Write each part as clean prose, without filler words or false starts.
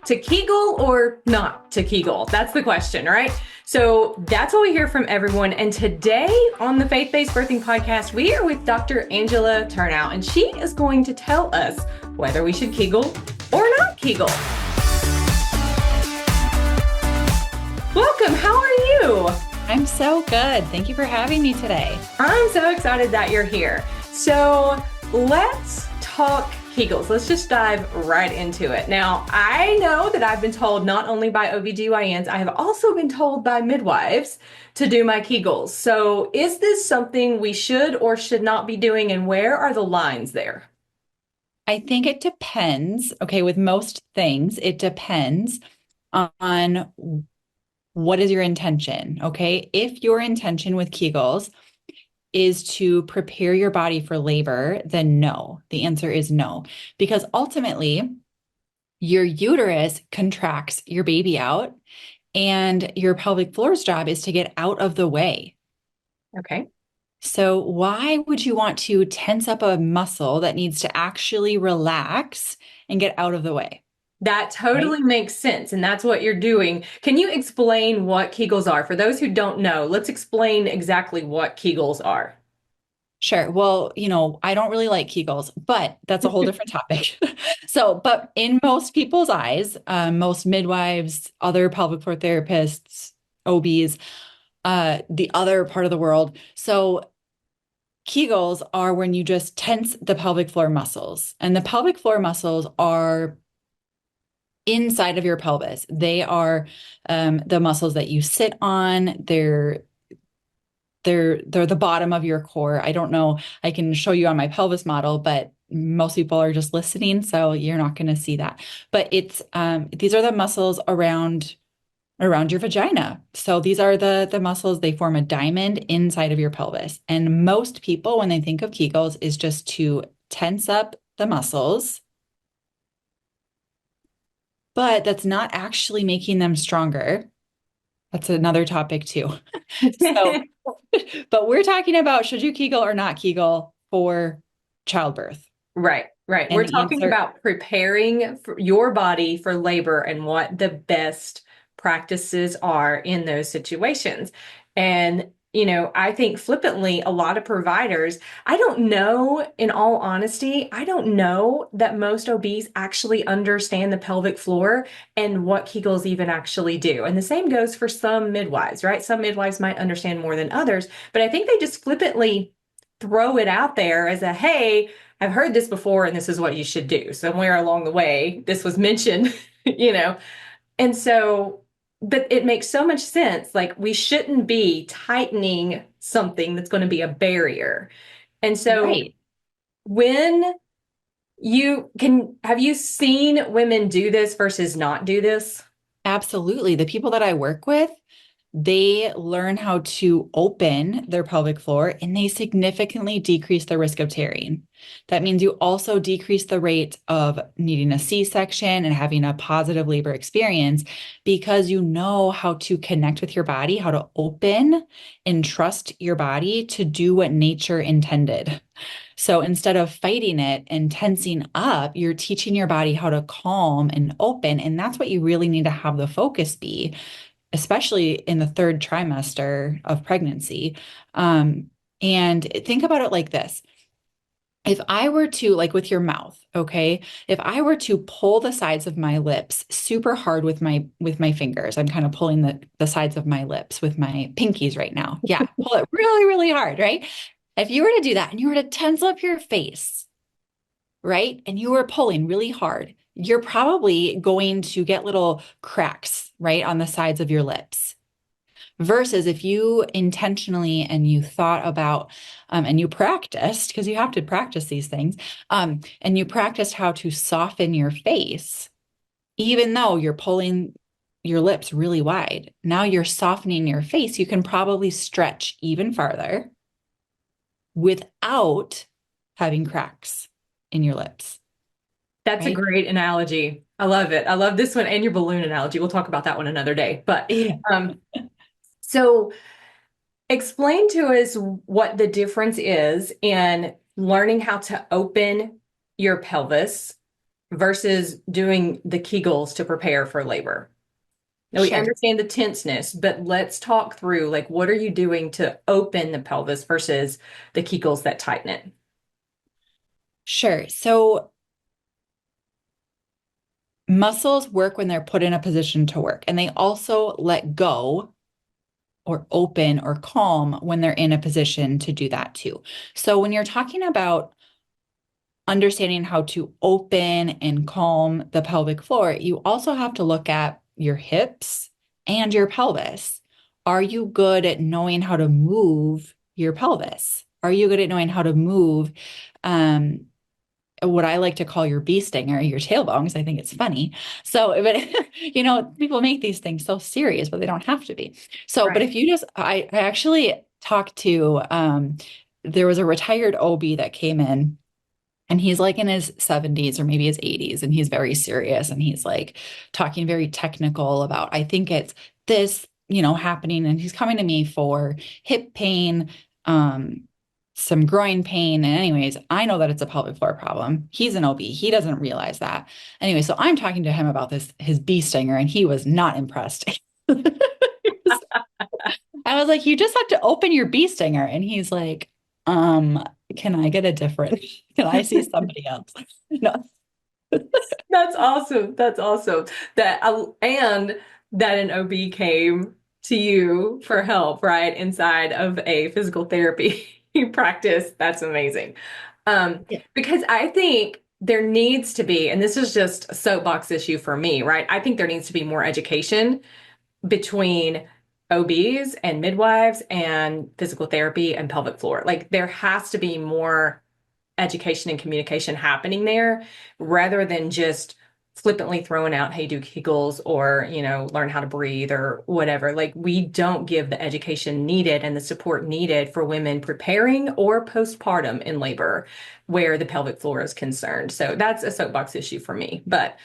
to Kegel or not to Kegel? That's the question, right? So that's what we hear from everyone. And today on the Faith-Based Birthing Podcast, we are with Dr. Angela Turnow, and she is going to tell us whether we should Kegel or not Kegel. Welcome. How are you? I'm so good. Thank you for having me today. I'm so excited that you're here. So let's talk Kegels. Let's just dive right into it. Now, I know that I've been told not only by OBGYNs, I have also been told by midwives to do my Kegels. So is this something we should or should not be doing, and where are the lines there? I think it depends. Okay, with most things, it depends on what is your intention. Okay, if your intention with Kegels is to prepare your body for labor, then no. The answer is no, because ultimately your uterus contracts your baby out, and your pelvic floor's job is to get out of the way. Okay. So, why would you want to tense up a muscle that needs to actually relax and get out of the way? That Right? totally makes sense. And that's what you're doing. Can you explain what Kegels are? For those who don't know, let's explain exactly what Kegels are. Sure. Well, I don't really like Kegels, but that's a whole different topic. So, but in most people's eyes, most midwives, other pelvic floor therapists, OBs, the other part of the world. So, Kegels are when you just tense the pelvic floor muscles, and the pelvic floor muscles are inside of your pelvis. They are the muscles that you sit on. They're the bottom of your core. I don't know. I can show you on my pelvis model, but most people are just listening, so you're not going to see that. But it's these are the muscles around your vagina. So these are the muscles. They form a diamond inside of your pelvis. And most people, when they think of Kegels, is just to tense up the muscles, but that's not actually making them stronger. That's another topic too. So, but we're talking about should you Kegel or not Kegel for childbirth? Right, right. And We're the talking answer, about preparing for your body for labor and what the best practices are in those situations. And, I think flippantly, a lot of providers, I don't know, in all honesty, I don't know that most OBs actually understand the pelvic floor and what Kegels even actually do. And the same goes for some midwives, right? Some midwives might understand more than others, but I think they just flippantly throw it out there as a, hey, I've heard this before and this is what you should do. Somewhere along the way, this was mentioned, you know. And so, but it makes so much sense. Like we shouldn't be tightening something that's going to be a barrier. And so right. when have you seen women do this versus not do this? Absolutely. The people that I work with, they learn how to open their pelvic floor and they significantly decrease the risk of tearing. That means you also decrease the rate of needing a C-section and having a positive labor experience because you know how to connect with your body, how to open and trust your body to do what nature intended. So instead of fighting it and tensing up, you're teaching your body how to calm and open. And that's what you really need to have the focus be, especially in the third trimester of pregnancy. And think about it like this. If I were to, like with your mouth, okay, if I were to pull the sides of my lips super hard with my fingers, I'm kind of pulling the sides of my lips with my pinkies right now. Yeah, pull it really, really hard, right? If you were to do that and you were to tense up your face, right? And you were pulling really hard, you're probably going to get little cracks, right, on the sides of your lips. Versus if you intentionally and you thought about and you practiced, because you have to practice these things, and you practiced how to soften your face, even though you're pulling your lips really wide. Now you're softening your face. You can probably stretch even farther without having cracks in your lips, That's a right? great analogy. I love it. I love this one and your balloon analogy. We'll talk about that one another day. But Yeah. so explain to us what the difference is in learning how to open your pelvis versus doing the Kegels to prepare for labor? Now we Sure. understand the tenseness, but let's talk through like what are you doing to open the pelvis versus the Kegels that tighten it? Sure. So muscles work when they're put in a position to work, and they also let go or open or calm when they're in a position to do that too. So when you're talking about understanding how to open and calm the pelvic floor, you also have to look at your hips and your pelvis. Are you good at knowing how to move your pelvis? Are you good at knowing how to move um, what I like to call your bee stinger, your tailbone, because I think it's funny. So, but people make these things so serious, but they don't have to be. So, but Right. if you just, I actually talked to, there was a retired OB that came in, and he's like in his 70s or maybe his 80s, and he's very serious. And he's like talking very technical about, I think it's this, happening. And he's coming to me for hip pain, um, some groin pain. And anyways, I know that it's a pelvic floor problem. He's an OB. He doesn't realize that. Anyway, so I'm talking to him about this, his bee stinger, and he was not impressed. I was like, you just have to open your bee stinger. And he's like, um, can I get a different, can I see somebody else? No. That's awesome. That's awesome. And that an OB came to you for help, right? Inside of a physical therapy practice. That's amazing. Yeah. Because I think there needs to be, and this is just a soapbox issue for me, right? I think there needs to be more education between OBs and midwives and physical therapy and pelvic floor. Like there has to be more education and communication happening there rather than just flippantly throwing out, hey, do Kegels or, learn how to breathe or whatever. Like we don't give the education needed and the support needed for women preparing or postpartum in labor where the pelvic floor is concerned. So that's a soapbox issue for me. But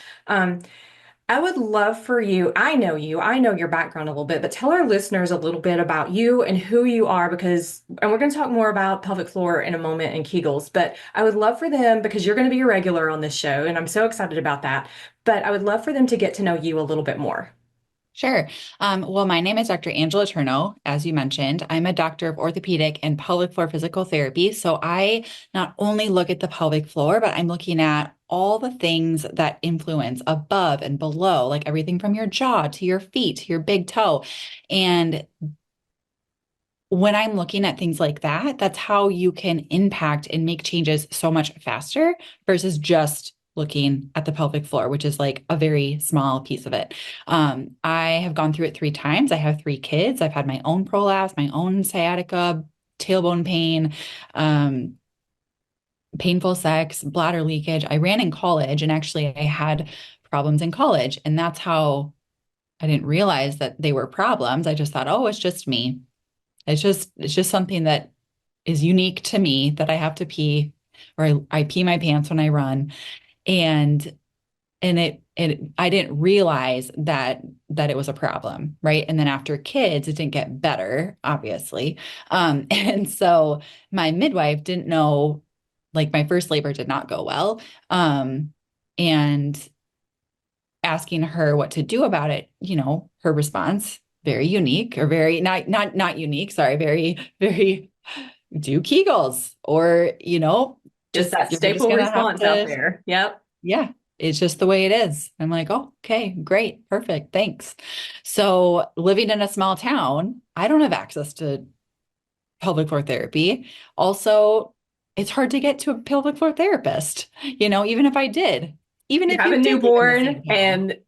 I would love for you. I know your background a little bit, but tell our listeners a little bit about you and who you are and we're going to talk more about pelvic floor in a moment and Kegels, but I would love for them because you're going to be a regular on this show and I'm so excited about that. But I would love for them to get to know you a little bit more. Sure. Well, my name is Dr. Angela Turnow, as you mentioned. I'm a doctor of orthopedic and pelvic floor physical therapy. So I not only look at the pelvic floor, but I'm looking at all the things that influence above and below, like everything from your jaw to your feet to your big toe. And when I'm looking at things like that, that's how you can impact and make changes so much faster versus just looking at the pelvic floor, which is like a very small piece of it. I have gone through it 3 times. I have 3 kids. I've had my own prolapse, my own sciatica, tailbone pain, um, painful sex, bladder leakage. I ran in college, and actually I had problems in college. And that's how I didn't realize that they were problems. I just thought, oh, it's just me. It's just something that is unique to me that I have to pee, or I pee my pants when I run. And it I didn't realize that it was a problem, right? And then after kids, it didn't get better, obviously. And so my midwife didn't know, like my first labor did not go well. And asking her what to do about it, her response, very unique, or very not unique, sorry, very, very do Kegels, or, Just just that you're just staple gonna have response out to, there. Yep. yeah, it's just the way it is. I'm like, oh, okay, great, perfect, thanks. So living in a small town, I don't have access to pelvic floor therapy. Also, it's hard to get to a pelvic floor therapist, even if I did, even You if have a you did live in the newborn same town. and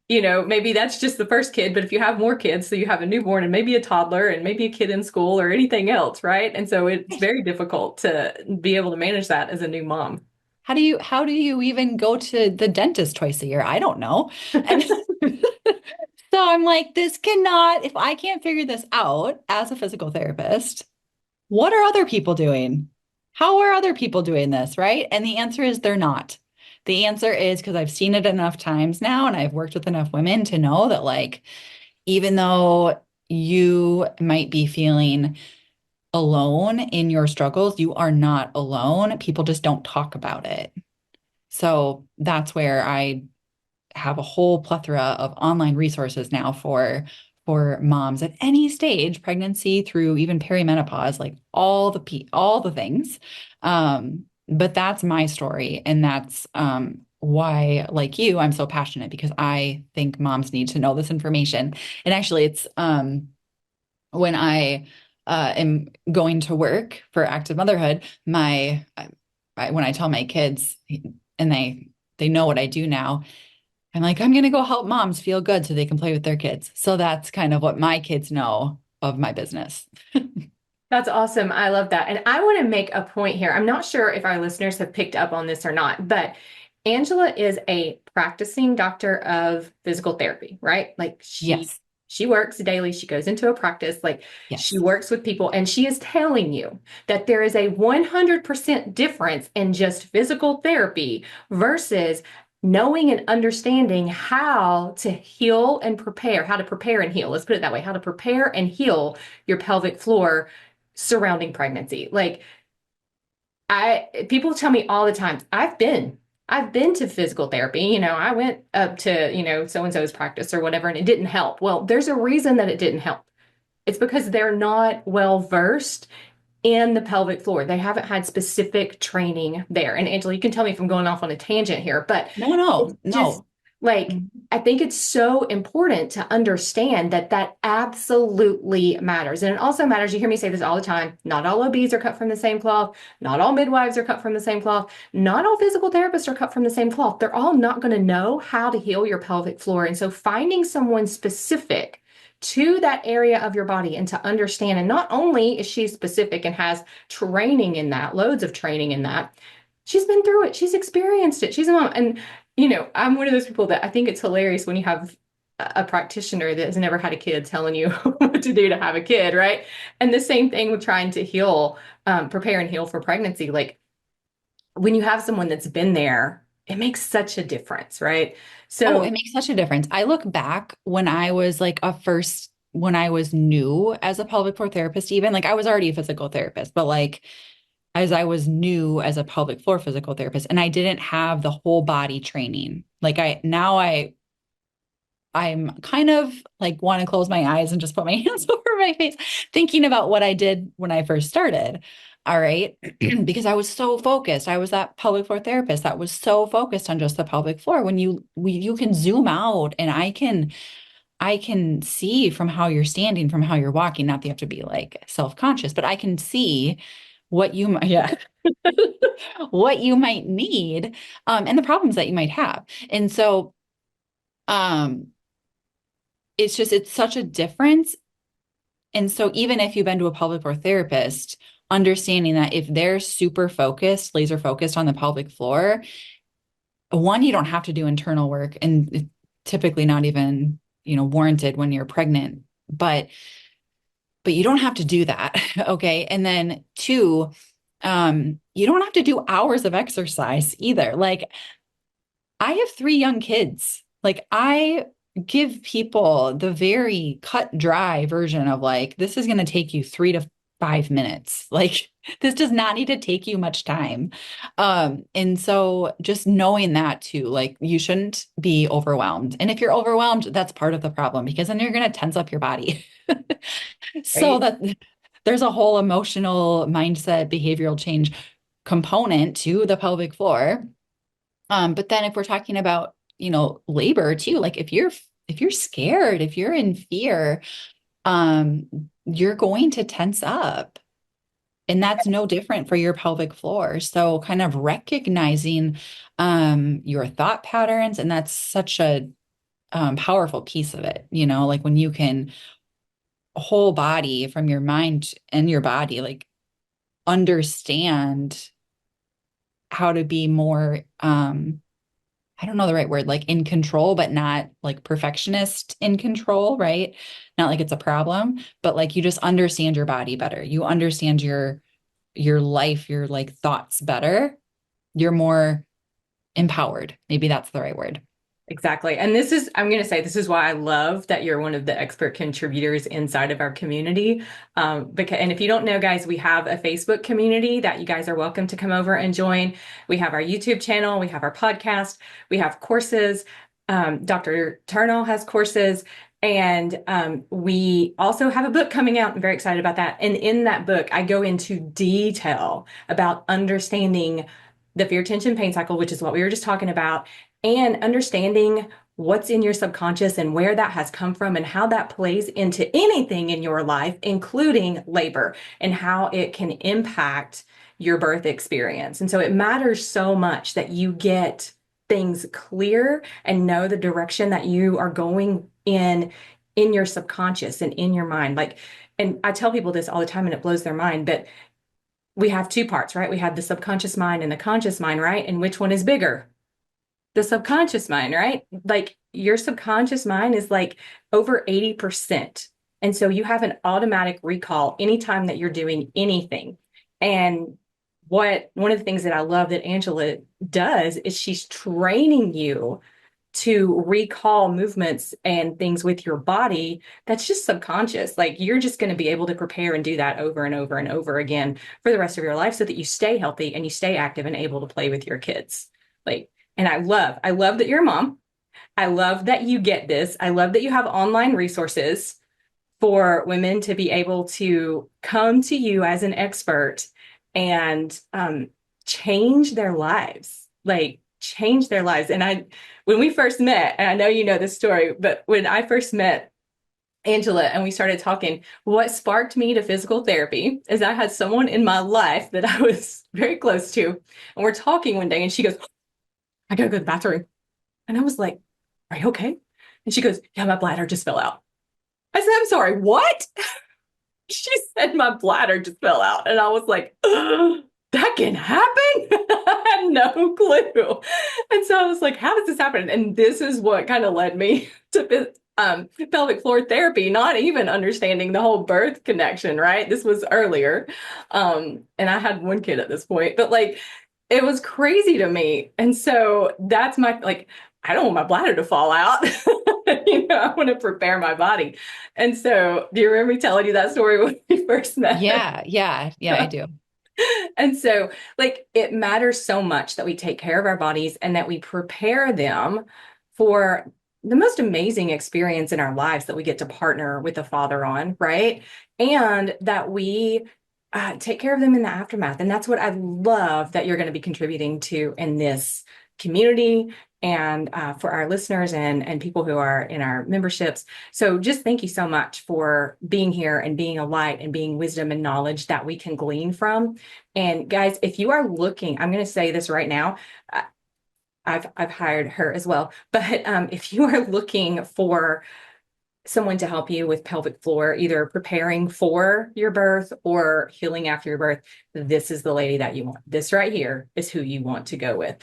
maybe that's just the first kid, but if you have more kids, so you have a newborn and maybe a toddler and maybe a kid in school or anything else, right? And so it's very difficult to be able to manage that as a new mom. How do you even go to the dentist twice a year? I don't know. And so I'm like, this cannot, if I can't figure this out as a physical therapist, what are other people doing? How are other people doing this, right? And the answer is they're not. The answer is because I've seen it enough times now, and I've worked with enough women to know that, like, even though you might be feeling alone in your struggles, you are not alone. People just don't talk about it. So that's where I have a whole plethora of online resources now for moms at any stage, pregnancy through even perimenopause, like all the things. But that's my story, and that's why, like you, I'm so passionate because I think moms need to know this information. And actually, it's when I am going to work for active motherhood, when I tell my kids and they know what I do now, I'm like, I'm gonna go help moms feel good so they can play with their kids. So that's kind of what my kids know of my business. That's awesome. I love that. And I want to make a point here. I'm not sure if our listeners have picked up on this or not, but Angela is a practicing doctor of physical therapy, right? Like Yes, she works daily, she goes into a practice, like she yes. works with people, and she is telling you that there is a 100% difference in just physical therapy versus knowing and understanding how to heal and prepare, how to prepare and heal. Let's put it that way, how to prepare and heal your pelvic floor surrounding pregnancy. Like people tell me all the time, I've been to physical therapy. I went up to, so and so's practice or whatever, and it didn't help. Well, there's a reason that it didn't help. It's because they're not well versed in the pelvic floor. They haven't had specific training there. And Angela, you can tell me if I'm going off on a tangent here, but No, it's no, just no. like, Mhm. I think it's so important to understand that that absolutely matters. And it also matters, you hear me say this all the time, not all OBs are cut from the same cloth, not all midwives are cut from the same cloth, not all physical therapists are cut from the same cloth. They're all not going to know how to heal your pelvic floor. And so finding someone specific to that area of your body and to understand. And not only is she specific and has training in that, loads of training in that, she's been through it, she's experienced it, she's a mom. And, I'm one of those people that I think it's hilarious when you have a practitioner that has never had a kid telling you what to do to have a kid, right? And the same thing with trying to heal, prepare and heal for pregnancy. Like when you have someone that's been there, it makes such a difference, right? Oh, So, it makes such a difference. I look back when I was like when I was new as a pelvic floor therapist, even like I was already a physical therapist, but like as I was new as a pelvic floor physical therapist, and I didn't have the whole body training. Like I'm kind of like want to close my eyes and just put my hands over my face, thinking about what I did when I first started. All right. Because I was so focused. I was that pelvic floor therapist that was so focused on just the pelvic floor. When you can zoom out and I can see from how you're standing, from how you're walking, not that you have to be like self-conscious, but I can see what you might, yeah, what you might need, and the problems that you might have. And so, um, it's such a difference. And so even if you've been to a pelvic floor therapist, understanding that if they're super focused, laser focused on the pelvic floor, one, you don't have to do internal work and typically not even, warranted when you're pregnant, but you don't have to do that. Okay. And then two, you don't have to do hours of exercise either. Like I have three young kids. Like I give people the very cut dry version of like, this is going to take you 3 to 5 minutes. Like this does not need to take you much time. And so just knowing that too, like you shouldn't be overwhelmed. And if you're overwhelmed, that's part of the problem because then you're going to tense up your body. So right. that there's a whole emotional mindset, behavioral change component to the pelvic floor. But then if we're talking about, labor too, like if you're scared, if you're in fear, um, you're going to tense up. And that's no different for your pelvic floor. So kind of recognizing your thought patterns, and that's such a powerful piece of it, like when you can whole body from your mind and your body, like understand how to be more I don't know the right word, like in control, but not like perfectionist in control, right? Not like it's a problem, but like you just understand your body better. You understand your life, your like thoughts better. You're more empowered. Maybe that's the right word. Exactly. And I'm going to say, this is why I love that you're one of the expert contributors inside of our community. And if you don't know, guys, we have a Facebook community that you guys are welcome to come over and join. We have our YouTube channel, we have our podcast, we have courses. Dr. Turnow has courses. And we also have a book coming out. I'm very excited about that. And in that book, I go into detail about understanding the fear, tension, pain cycle, which is what we were just talking about, and understanding what's in your subconscious and where that has come from and how that plays into anything in your life, including labor, and how it can impact your birth experience. And so it matters so much that you get things clear and know the direction that you are going in your subconscious and in your mind. Like, and I tell people this all the time and it blows their mind, but we have two parts, right? We have the subconscious mind and the conscious mind, right? And which one is bigger? The subconscious mind, right? Like your subconscious mind is like over 80%. And so you have an automatic recall anytime that you're doing anything. And one of the things that I love that Angela does is she's training you to recall movements and things with your body that's just subconscious. Like you're just going to be able to prepare and do that over and over and over again for the rest of your life so that you stay healthy and you stay active and able to play with your kids. Like, and I love that you're a mom. I love that you get this. I love that you have online resources for women to be able to come to you as an expert and change their lives, like change their lives. When we first met, and I know you know this story, but when I first met Angela and we started talking, what sparked me to physical therapy is I had someone in my life that I was very close to, and we're talking one day, and she goes, "I gotta go to the bathroom," and I was like, "Are you okay?" And she goes, "Yeah, my bladder just fell out." I said, "I'm sorry, what?" She said my bladder just fell out. And I was like, that can happen? I had no clue. And so I was like, how does this happen? And this is what kind of led me to pelvic floor therapy, not even understanding the whole birth connection, right? This was earlier. And I had one kid at this point, but like, it was crazy to me. And so that's like, I don't want my bladder to fall out. I want to prepare my body. And so, do you remember me telling you that story when we first met? Yeah, I do. And so, like, it matters so much that we take care of our bodies and that we prepare them for the most amazing experience in our lives that we get to partner with the Father on, right? And that we take care of them in the aftermath. And that's what I love that you're going to be contributing to in this community and for our listeners and people who are in our memberships. So just thank you so much for being here and being a light and being wisdom and knowledge that we can glean from. And guys, if you are looking, I'm going to say this right now. I've hired her as well, but if you are looking for someone to help you with pelvic floor, either preparing for your birth or healing after your birth, this is the lady that you want. This right here is who you want to go with.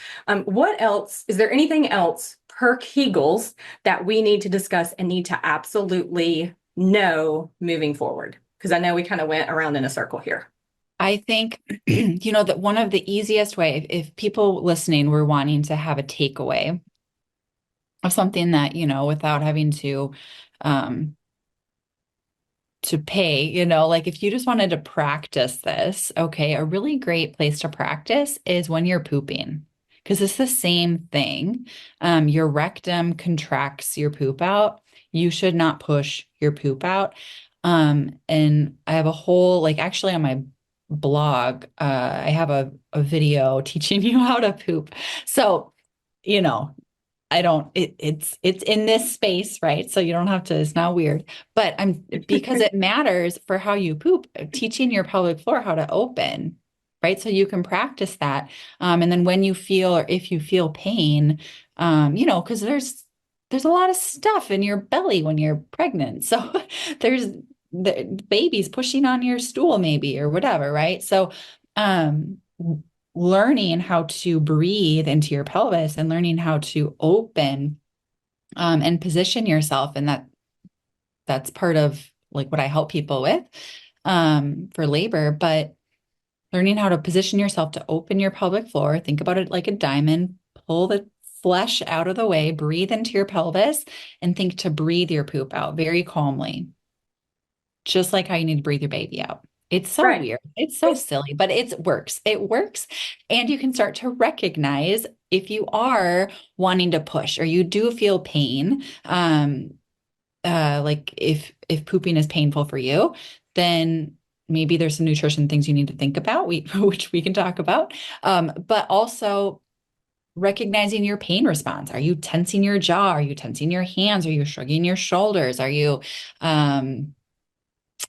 What else? Is there anything else per Kegels that we need to discuss and need to absolutely know moving forward? Because I know we kind of went around in a circle here. I think, that one of the easiest way, if people listening were wanting to have a takeaway of something that, without having um, to pay, like if you just wanted to practice this, okay, a really great place to practice is when you're pooping, because it's the same thing. Your rectum contracts your poop out. You should not push your poop out. And I have a whole, like actually on my blog, I have a video teaching you how to poop. So, you know, I don't it's in this space, right? So you don't have to, it's not weird. But I'm because it matters for how you poop, teaching your pelvic floor how to open, right? So you can practice that. And then when you feel or if you feel pain, because there's a lot of stuff in your belly when you're pregnant. So there's the babies pushing on your stool, maybe, or whatever, right? So um learning how to breathe into your pelvis and learning how to open and position yourself. And that's part of like what I help people with for labor, but learning how to position yourself to open your pelvic floor, think about it like a diamond, pull the flesh out of the way, breathe into your pelvis, and think to breathe your poop out very calmly, just like how you need to breathe your baby out. It's so Right. weird. It's so silly, but it works. It works. And you can start to recognize if you are wanting to push or you do feel pain. Like if pooping is painful for you, then maybe there's some nutrition things you need to think about, which we can talk about. But also recognizing your pain response. Are you tensing your jaw? Are you tensing your hands? Are you shrugging your shoulders? Are you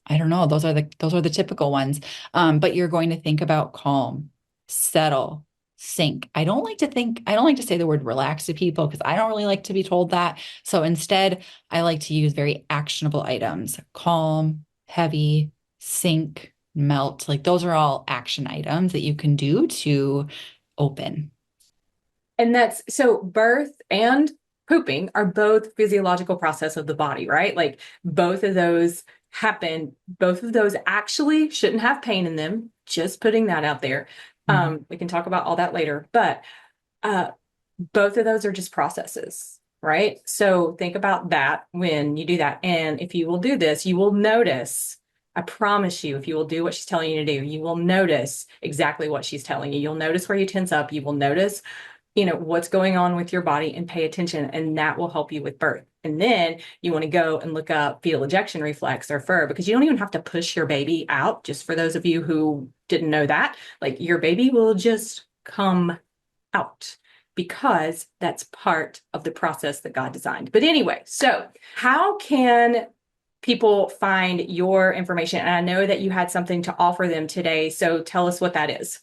I don't know. Those are the typical ones. But you're going to think about calm, settle, sink. I don't like to say the word relax to people because I don't really like to be told that. So instead, I like to use very actionable items, calm, heavy, sink, melt. Like those are all action items that you can do to open. And that's so birth and pooping are both physiological process of the body, right? Like both of those happen. Both of those actually shouldn't have pain in them. Just putting that out there. Mhm. We can talk about all that later, but uh, both of those are just processes, right? So think about that when you do that. And if you will do this, you will notice. I promise you, if you will do what she's telling you to do, you will notice exactly what she's telling you. You'll notice where you tense up. You will notice what's going on with your body and pay attention, and that will help you with birth. And then you want to go and look up fetal ejection reflex or FER, because you don't even have to push your baby out. Just for those of you who didn't know that, like your baby will just come out because that's part of the process that God designed. But anyway, so how can people find your information? And I know that you had something to offer them today, so tell us what that is.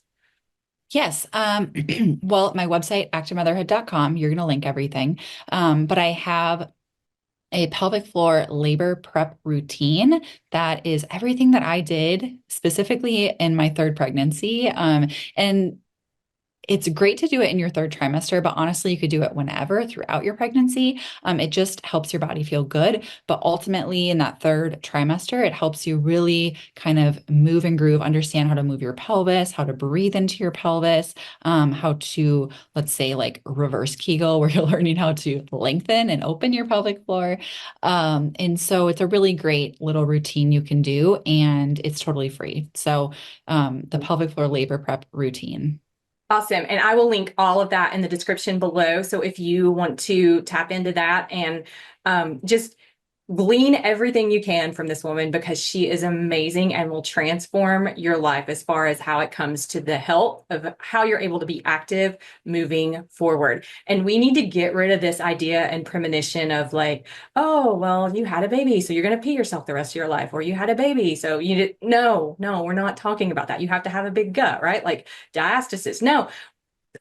Yes. Well, my website, activemotherhood.com, you're going to link everything. But I have a pelvic floor labor prep routine that is everything that I did specifically in my third pregnancy. And it's great to do it in your third trimester, but honestly, you could do it whenever throughout your pregnancy. It just helps your body feel good. But ultimately, in that third trimester, it helps you really kind of move and groove, understand how to move your pelvis, how to breathe into your pelvis, how to, let's say, like reverse Kegel, where you're learning how to lengthen and open your pelvic floor. And so it's a really great little routine you can do, and it's totally free. So, the pelvic floor labor prep routine. Awesome. And I will link all of that in the description below. So if you want to tap into that and just glean everything you can from this woman, because she is amazing and will transform your life as far as how it comes to the health of how you're able to be active moving forward. And we need to get rid of this idea and premonition of like, oh, well, you had a baby, so you're going to pee yourself the rest of your life, or you had a baby, so you did. No, no, we're not talking about that. You have to have a big gut, right? Like diastasis. No,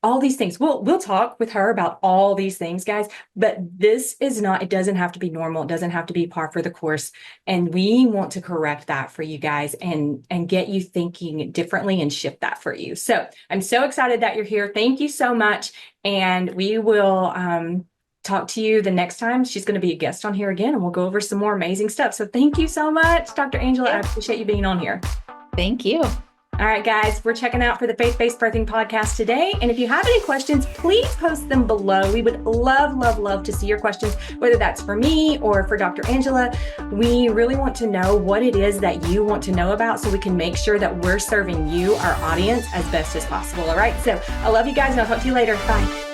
all these things. We'll talk with her about all these things, guys, but this is not, it doesn't have to be normal. It doesn't have to be par for the course. And we want to correct that for you guys and get you thinking differently and shift that for you. So I'm so excited that you're here. Thank you so much. And we will talk to you the next time. She's going to be a guest on here again, and we'll go over some more amazing stuff. So thank you so much, Dr. Angela. I appreciate you being on here. Thank you. All right, guys, we're checking out for the Faith-Based Birthing Podcast today. And if you have any questions, please post them below. We would love, love, love to see your questions, whether that's for me or for Dr. Angela. We really want to know what it is that you want to know about so we can make sure that we're serving you, our audience, as best as possible. All right, so I love you guys, and I'll talk to you later. Bye.